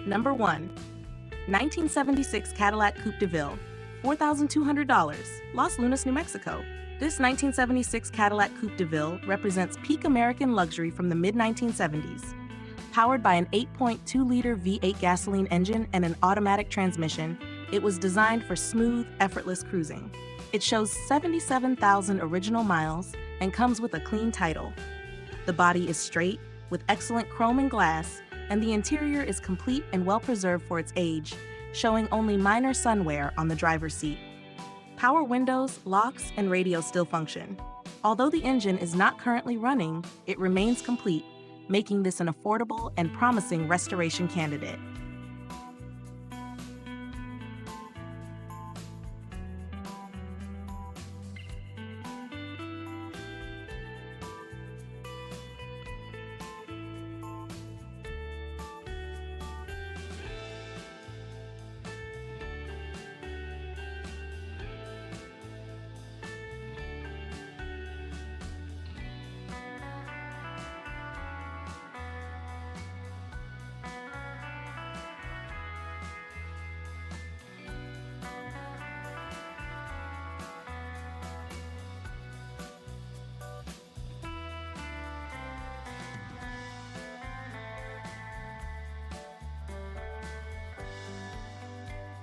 Number 1. 1976 Cadillac Coupe Deville, $4,200, Los Lunas, New Mexico. This 1976 Cadillac Coupe Deville represents peak American luxury from the mid-1970s. Powered by an 8.2-liter V8 gasoline engine and an automatic transmission, it was designed for smooth, effortless cruising. It shows 77,000 original miles and comes with a clean title. The body is straight, with excellent chrome and glass, and the interior is complete and well-preserved for its age, showing only minor sun wear on the driver's seat. Power windows, locks, and radio still function. Although the engine is not currently running, it remains complete, making this an affordable and promising restoration candidate.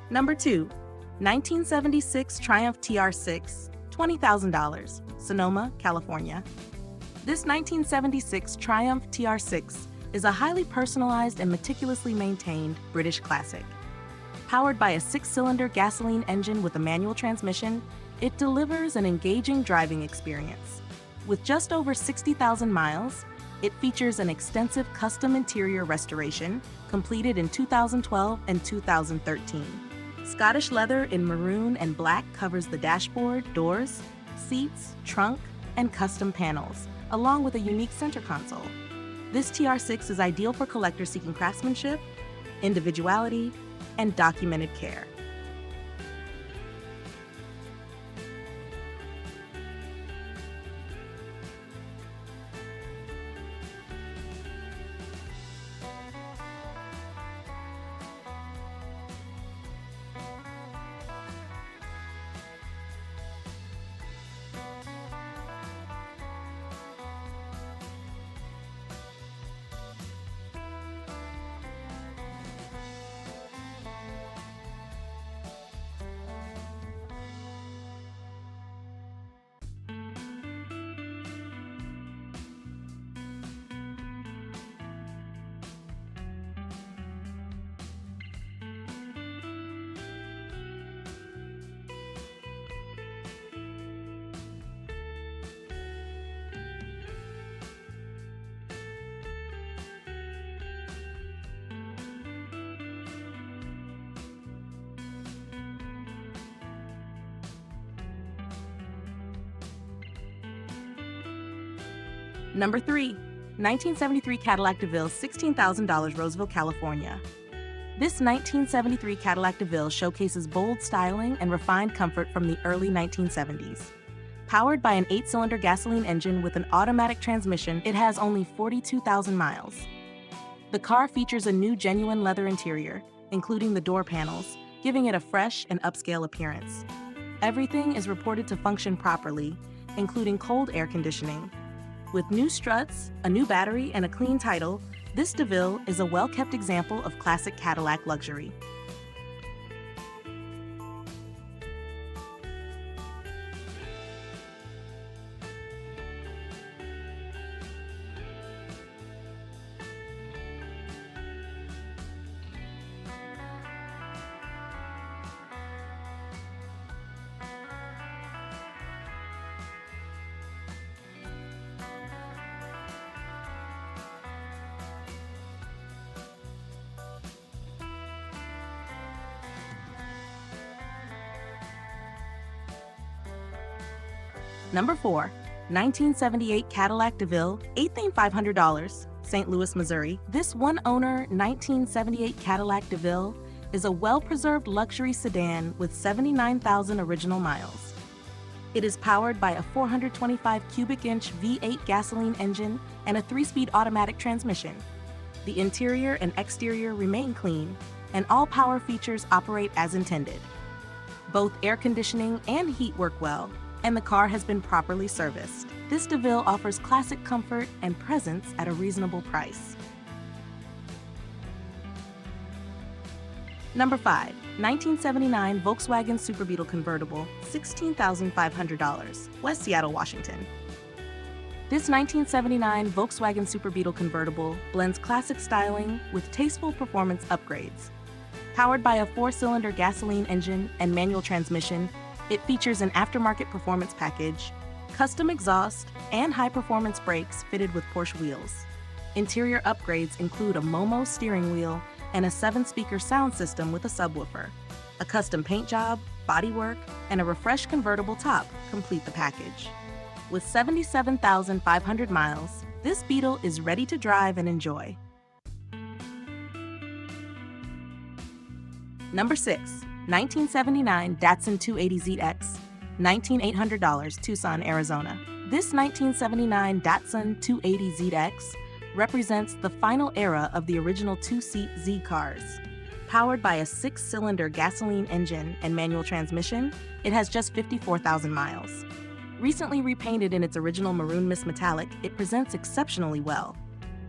Number 2. 1976 Triumph TR6, $20,000, Sonoma, California. This 1976 Triumph TR6 is a highly personalized and meticulously maintained British classic. Powered by a 6-cylinder gasoline engine with a manual transmission, it delivers an engaging driving experience. With just over 60,000 miles, it features an extensive custom interior restoration completed in 2012 and 2013. Scottish leather in maroon and black covers the dashboard, doors, seats, trunk, and custom panels, along with a unique center console. This TR6 is ideal for collectors seeking craftsmanship, individuality, and documented care. Number 3. 1973 Cadillac Deville, $16,000, Roseville, California. This 1973 Cadillac Deville showcases bold styling and refined comfort from the early 1970s. Powered by an 8-cylinder gasoline engine with an automatic transmission, it has only 42,000 miles. The car features a new genuine leather interior, including the door panels, giving it a fresh and upscale appearance. Everything is reported to function properly, including cold air conditioning. With new struts, a new battery, and a clean title, this DeVille is a well-kept example of classic Cadillac luxury. Number 4. 1978 Cadillac Deville, $18,500, St. Louis, Missouri. This one-owner 1978 Cadillac Deville is a well-preserved luxury sedan with 79,000 original miles. It is powered by a 425 cubic inch V8 gasoline engine and a 3-speed automatic transmission. The interior and exterior remain clean, and all power features operate as intended. Both air conditioning and heat work well, and the car has been properly serviced. This DeVille offers classic comfort and presence at a reasonable price. Number 5. 1979 Volkswagen Super Beetle Convertible, $16,500, West Seattle, Washington. This 1979 Volkswagen Super Beetle Convertible blends classic styling with tasteful performance upgrades. Powered by a 4-cylinder gasoline engine and manual transmission, it features an aftermarket performance package, custom exhaust, and high-performance brakes fitted with Porsche wheels. Interior upgrades include a Momo steering wheel and a 7-speaker sound system with a subwoofer. A custom paint job, bodywork, and a refreshed convertible top complete the package. With 77,500 miles, this Beetle is ready to drive and enjoy. Number 6. 1979 Datsun 280ZX, $19,800, Tucson, Arizona. This 1979 Datsun 280ZX represents the final era of the original two-seat Z cars. Powered by a 6-cylinder gasoline engine and manual transmission, it has just 54,000 miles. Recently repainted in its original maroon mist metallic, it presents exceptionally well.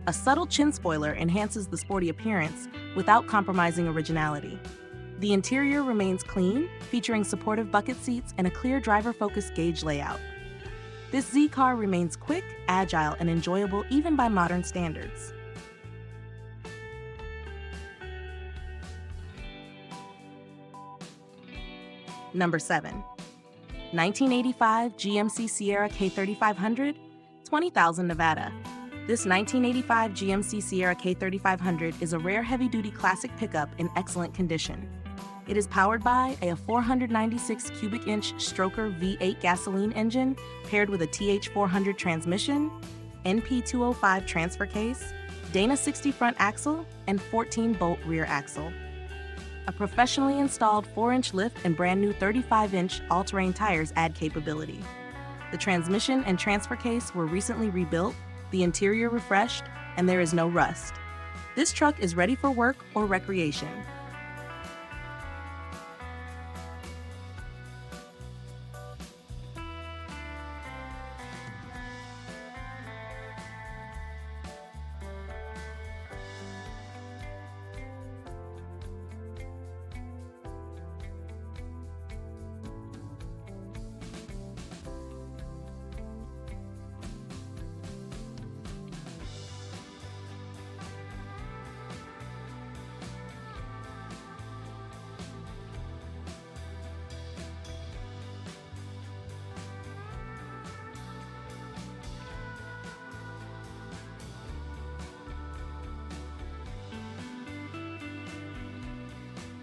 A subtle chin spoiler enhances the sporty appearance without compromising originality. The interior remains clean, featuring supportive bucket seats and a clear driver-focused gauge layout. This Z car remains quick, agile, and enjoyable even by modern standards. Number 7. 1985 GMC Sierra K3500, $20,000, Nevada. This 1985 GMC Sierra K3500 is a rare heavy-duty classic pickup in excellent condition. It is powered by a 496 cubic inch stroker V8 gasoline engine paired with a TH400 transmission, NP205 transfer case, Dana 60 front axle, and 14-bolt rear axle. A professionally installed 4-inch lift and brand new 35-inch all-terrain tires add capability. The transmission and transfer case were recently rebuilt, the interior refreshed, and there is no rust. This truck is ready for work or recreation.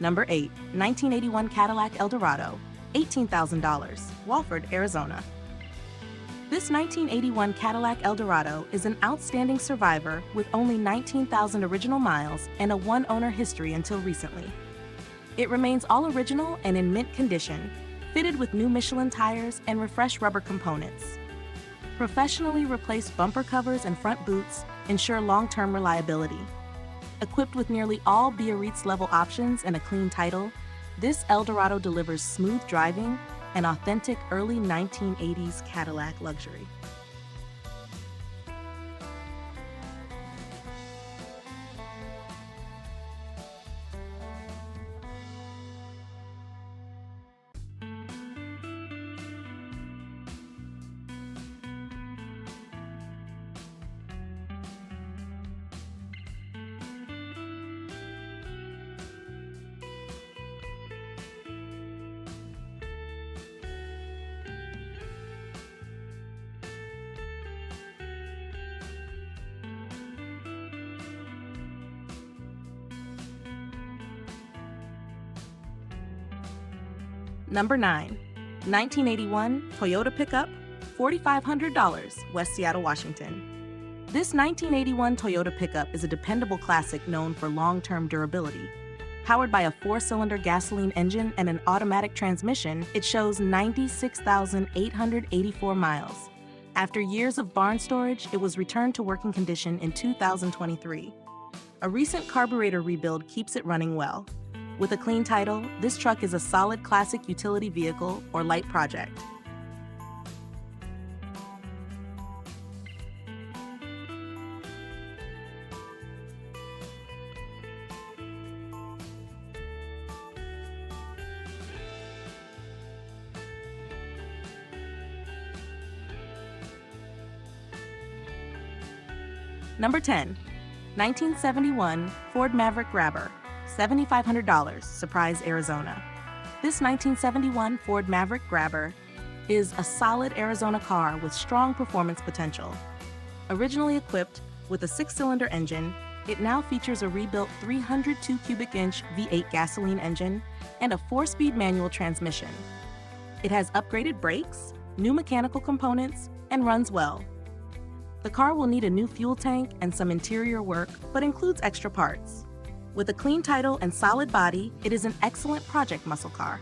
Number 8. 1981 Cadillac Eldorado, $18,000, Walford, Arizona. This 1981 Cadillac Eldorado is an outstanding survivor with only 19,000 original miles and a one-owner history until recently. It remains all original and in mint condition, fitted with new Michelin tires and refreshed rubber components. Professionally replaced bumper covers and front boots ensure long-term reliability. Equipped with nearly all Biarritz-level options and a clean title, this Eldorado delivers smooth driving and authentic early 1980s Cadillac luxury. Number 9. 1981 Toyota Pickup, $4,500, West Seattle, Washington. This 1981 Toyota Pickup is a dependable classic known for long-term durability. Powered by a 4-cylinder gasoline engine and an automatic transmission, it shows 96,884 miles. After years of barn storage, it was returned to working condition in 2023. A recent carburetor rebuild keeps it running well. With a clean title, this truck is a solid classic utility vehicle or light project. Number 10. 1971 Ford Maverick Grabber, $7,500, Surprise, Arizona. This 1971 Ford Maverick Grabber is a solid Arizona car with strong performance potential. Originally equipped with a 6-cylinder engine, it now features a rebuilt 302 cubic inch V8 gasoline engine and a 4-speed manual transmission. It has upgraded brakes, new mechanical components, and runs well. The car will need a new fuel tank and some interior work, but includes extra parts. With a clean title and solid body, it is an excellent project muscle car.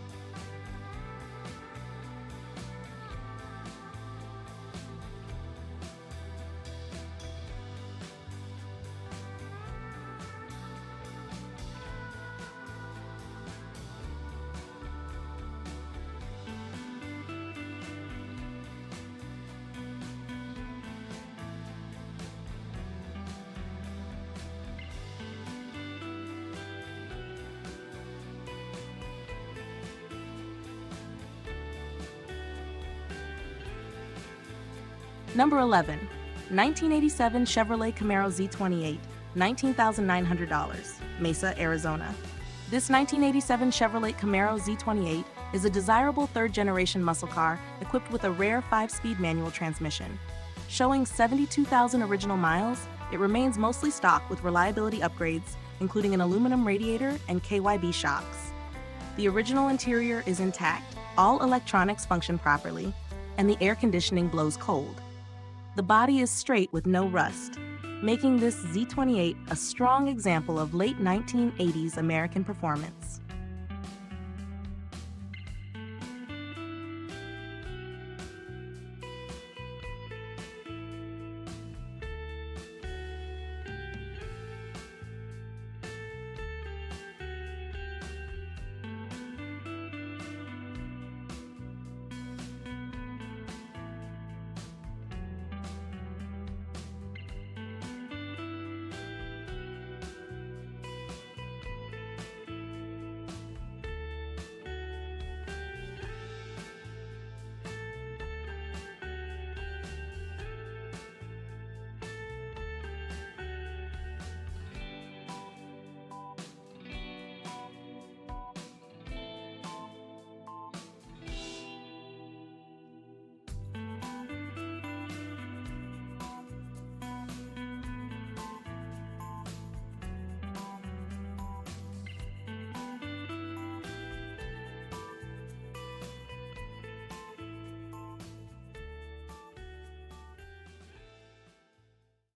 Number 11. 1987 Chevrolet Camaro Z28, $19,900, Mesa, Arizona. This 1987 Chevrolet Camaro Z28 is a desirable third-generation muscle car equipped with a rare 5-speed manual transmission. Showing 72,000 original miles, it remains mostly stock with reliability upgrades, including an aluminum radiator and KYB shocks. The original interior is intact, all electronics function properly, and the air conditioning blows cold. The body is straight with no rust, making this Z28 a strong example of late 1980s American performance.